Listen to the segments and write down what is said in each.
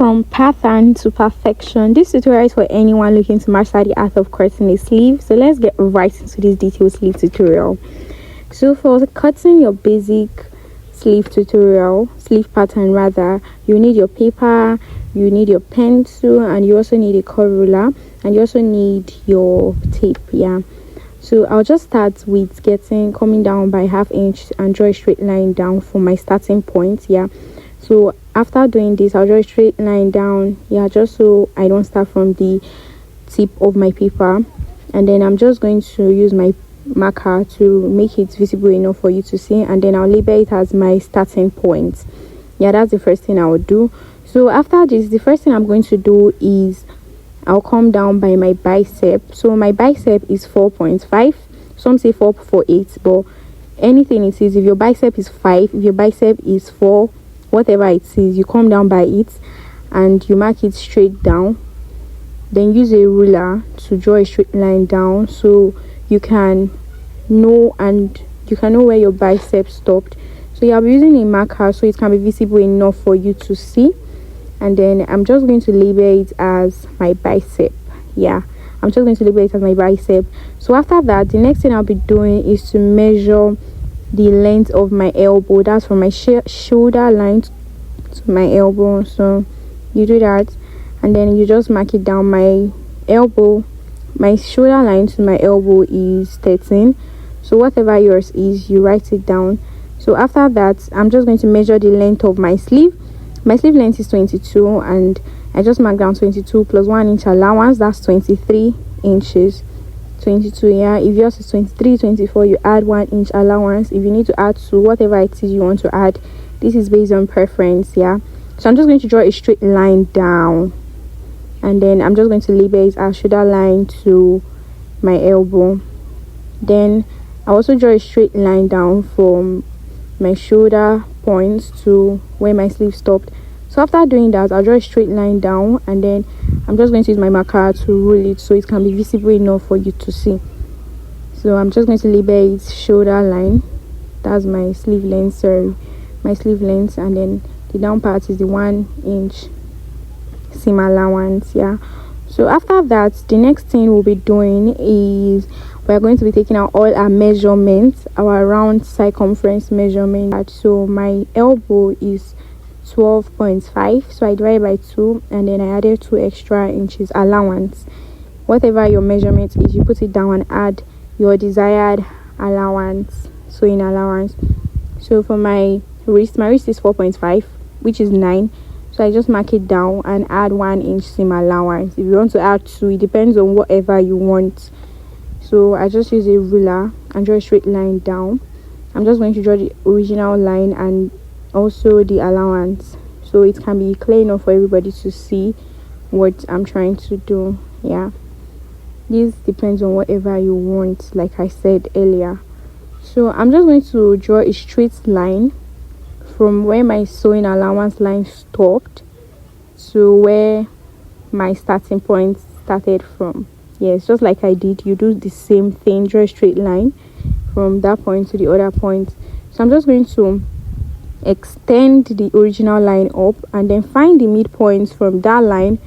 From pattern to perfection. This tutorial is for anyone looking to master the art of cutting a sleeve. So let's get right into this detailed sleeve tutorial. So for cutting your basic sleeve pattern rather, you need your paper, you need your pencil, and you also need a cut ruler, and you also need your tape. So I'll just start with coming down by 1/2 inch and draw a straight line down for my starting point. So after doing this, I'll draw a straight line down, just so I don't start from the tip of my paper. And then I'm just going to use my marker to make it visible enough for you to see, and then I'll label it as my starting point. That's the first thing I will do. So after this, the first thing I'm going to do is I'll come down by my bicep. So my bicep is 4.5. Some say 4.48, but anything it is, if your bicep is 5, if your bicep is 4, whatever it is, you come down by it and you mark it straight down. Then use a ruler to draw a straight line down so you can know where your bicep stopped. So I'll be using a marker so it can be visible enough for you to see. And then I'm just going to label it as my bicep. I'm just going to label it as my bicep. So after that, the next thing I'll be doing is to measure the length of my elbow. That's from my shoulder line to my elbow. So you do that, and then you just mark it down. My shoulder line to my elbow is 13. So whatever yours is, you write it down. So after that, I'm just going to measure the length of my sleeve. My sleeve length is 22, and I just mark down 22 plus 1 inch allowance. That's 23 inches. 22. If yours is 23, 24, you add 1 inch allowance. If you need to add to whatever it is you want to add, this is based on preference. So I'm just going to draw a straight line down, and then I'm just going to label it as shoulder line to my elbow. Then I also draw a straight line down from my shoulder points to where my sleeve stopped. So after doing that, I'll draw a straight line down, and then I'm just going to use my marker to rule it so it can be visible enough for you to see. So I'm just going to label it shoulder line. That's my sleeve length, and then the down part is the 1 inch seam allowance. So after that, the next thing we'll be doing is we're going to be taking out all our measurements, our round circumference measurement. So my elbow is 12.5, so I divided by 2, and then I added 2 extra inches allowance. Whatever your measurement is, you put it down and add your desired allowance, sewing allowance. So for my wrist is 4.5, which is 9. So I just mark it down and add 1 inch seam allowance. If you want to add 2, it depends on whatever you want. So I just use a ruler and draw a straight line down. I'm just going to draw the original line and also the allowance, so it can be clear enough for everybody to see what I'm trying to do. This depends on whatever you want, like I said earlier. So I'm just going to draw a straight line from where my sewing allowance line stopped to where my starting point started from. Just like I did, you do the same thing. Draw a straight line from that point to the other point. So I'm just going to extend the original line up and then find the midpoint from that line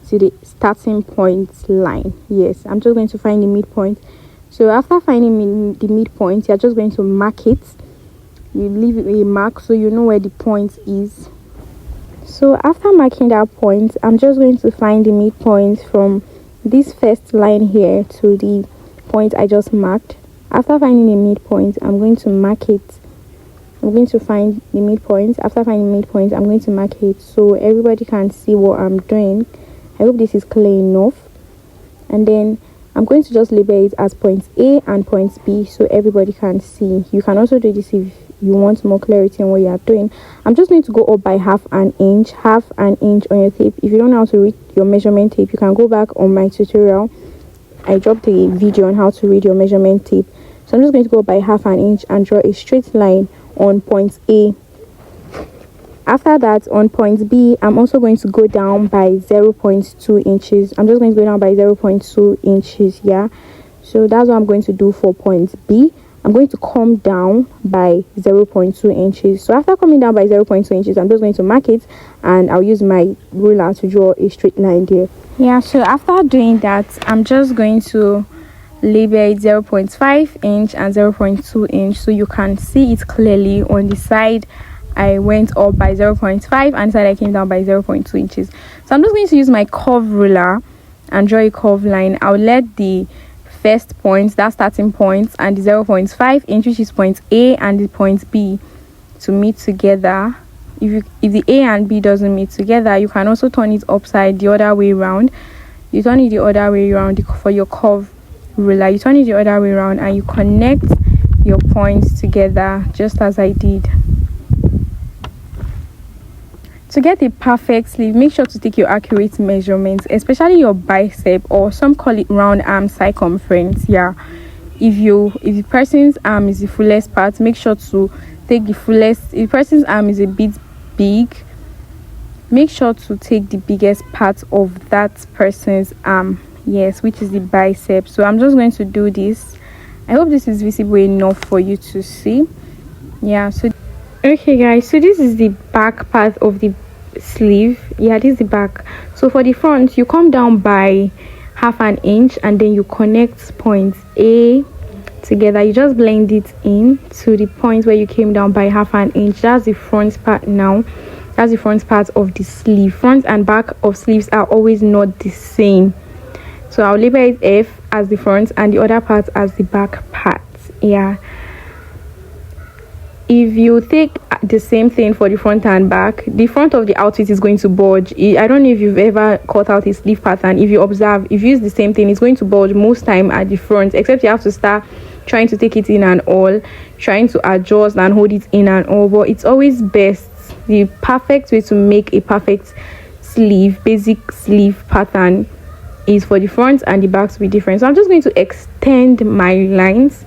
to the starting point line. I'm just going to find the midpoint. So after finding the midpoint, you're just going to mark it. You leave a mark so you know where the point is. So after marking that point, I'm just going to find the midpoint from this first line here to the point I just marked. After finding the midpoint, I'm going to mark it. I'm going to find the midpoint. After finding the midpoint, I'm going to mark it so everybody can see what I'm doing. I hope this is clear enough. And then I'm going to just label it as point A and point B so everybody can see. You can also do this if you want more clarity on what you are doing. I'm just going to go up by 1/2 inch on your tape. If you don't know how to read your measurement tape, you can go back on my tutorial. I dropped a video on how to read your measurement tape. So I'm just going to go by 1/2 inch and draw a straight line on point A. After that, on point B, I'm also going to go down by 0.2 inches. I'm just going to go down by 0.2 inches. So that's what I'm going to do for point B. I'm going to come down by 0.2 inches. So after coming down by 0.2 inches, I'm just going to mark it, and I'll use my ruler to draw a straight line there. Yeah, so after doing that, I'm just going to label it 0.5 inch and 0.2 inch, so you can see it clearly. On the side I went up by 0.5 and side I came down by 0.2 inches. So I'm just going to use my curve ruler and draw a curve line. I'll let the first point, that starting point, and the 0.5 inch, which is point A, and the point B to meet together. If the A and B doesn't meet together, you can also turn it upside the other way around. You turn it the other way around for your curve ruler. You turn it the other way around and you connect your points together, just as I did. To get a perfect sleeve, make sure to take your accurate measurements, especially your bicep, or some call it round arm circumference. Yeah, if the person's arm is the fullest part, make sure to take the fullest. If the person's arm is a bit big, make sure to take the biggest part of that person's arm, yes, which is the bicep. So I'm just going to do this. I hope this is visible enough for you to see. Yeah, so okay guys, so this is the back part of the sleeve. Yeah, this is the back. So for the front, you come down by half an inch and then you connect point A together. You just blend it in to the point where you came down by half an inch. That's the front part. Now that's the front part of the sleeve. Front and back of sleeves are always not the same, so I'll label it F as the front and the other part as the back part. Yeah, if you take the same thing for the front and back, the front of the outfit is going to bulge. I don't know if you've ever cut out a sleeve pattern. If you observe, if you use the same thing, it's going to bulge most time at the front, except you have to start trying to take it in and all, trying to adjust and hold it in and all. But it's always best, the perfect way to make a perfect sleeve, basic sleeve pattern, is for the front and the back to be different. So I'm just going to extend my lines.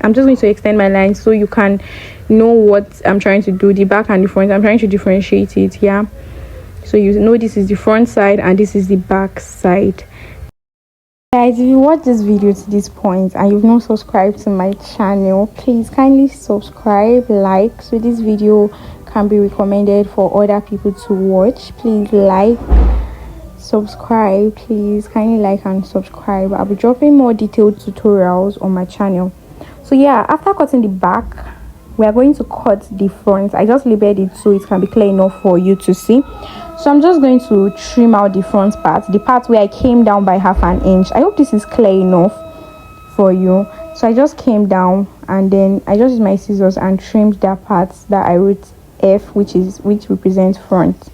So you can know what I'm trying to do. The back and the front, I'm trying to differentiate it. Yeah, so you know this is the front side and this is the back side. Guys, if you watch this video to this point and you've not subscribed to my channel, please kindly subscribe, like, so this video can be recommended for other people to watch. Please like, subscribe, please kindly like and subscribe. I'll be dropping more detailed tutorials on my channel. So yeah, after cutting the back, we are going to cut the front. I just labeled it so it can be clear enough for you to see. So I'm just going to trim out the front part, the part where I came down by half an inch. I hope this is clear enough for you. So I just came down and then I just used my scissors and trimmed that part that I wrote F, which represents front.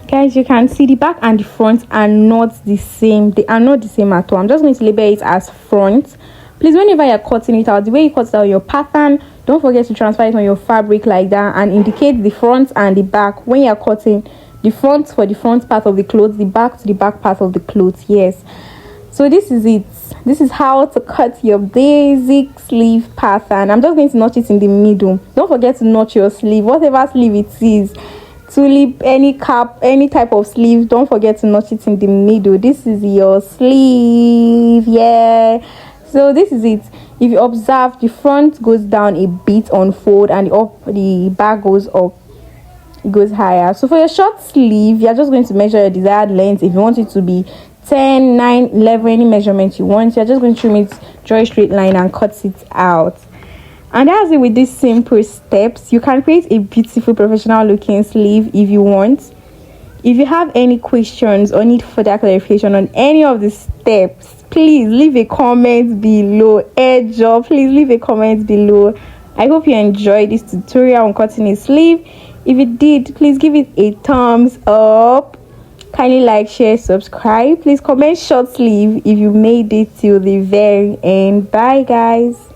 Guys, you can see the back and the front are not the same. They are not the same at all. I'm just going to label it as front. Please, whenever you're cutting it out, the way you cut it out your pattern, don't forget to transfer it on your fabric like that and indicate the front and the back when you're cutting. The front for the front part of the clothes, the back to the back part of the clothes. Yes, so this is it. This is how to cut your basic sleeve pattern. I'm just going to notch it in the middle. Don't forget to notch your sleeve, whatever sleeve it is. Tulip, any cap, any type of sleeve, don't forget to notch it in the middle. This is your sleeve. Yeah, so this is it. If you observe, the front goes down a bit on fold and the back goes up, it goes higher. So for your short sleeve, you're just going to measure your desired length. If you want it to be 10, 9, 11, any measurement you want, you're just going to trim it, draw a straight line and cut it out. And that's it with these simple steps. You can create a beautiful professional looking sleeve if you want. If you have any questions or need further clarification on any of the steps, please leave a comment below. Please leave a comment below. I hope you enjoyed this tutorial on cutting a sleeve. If you did, please give it a thumbs up. Kindly like, share, subscribe. Please comment short sleeve if you made it till the very end. Bye guys.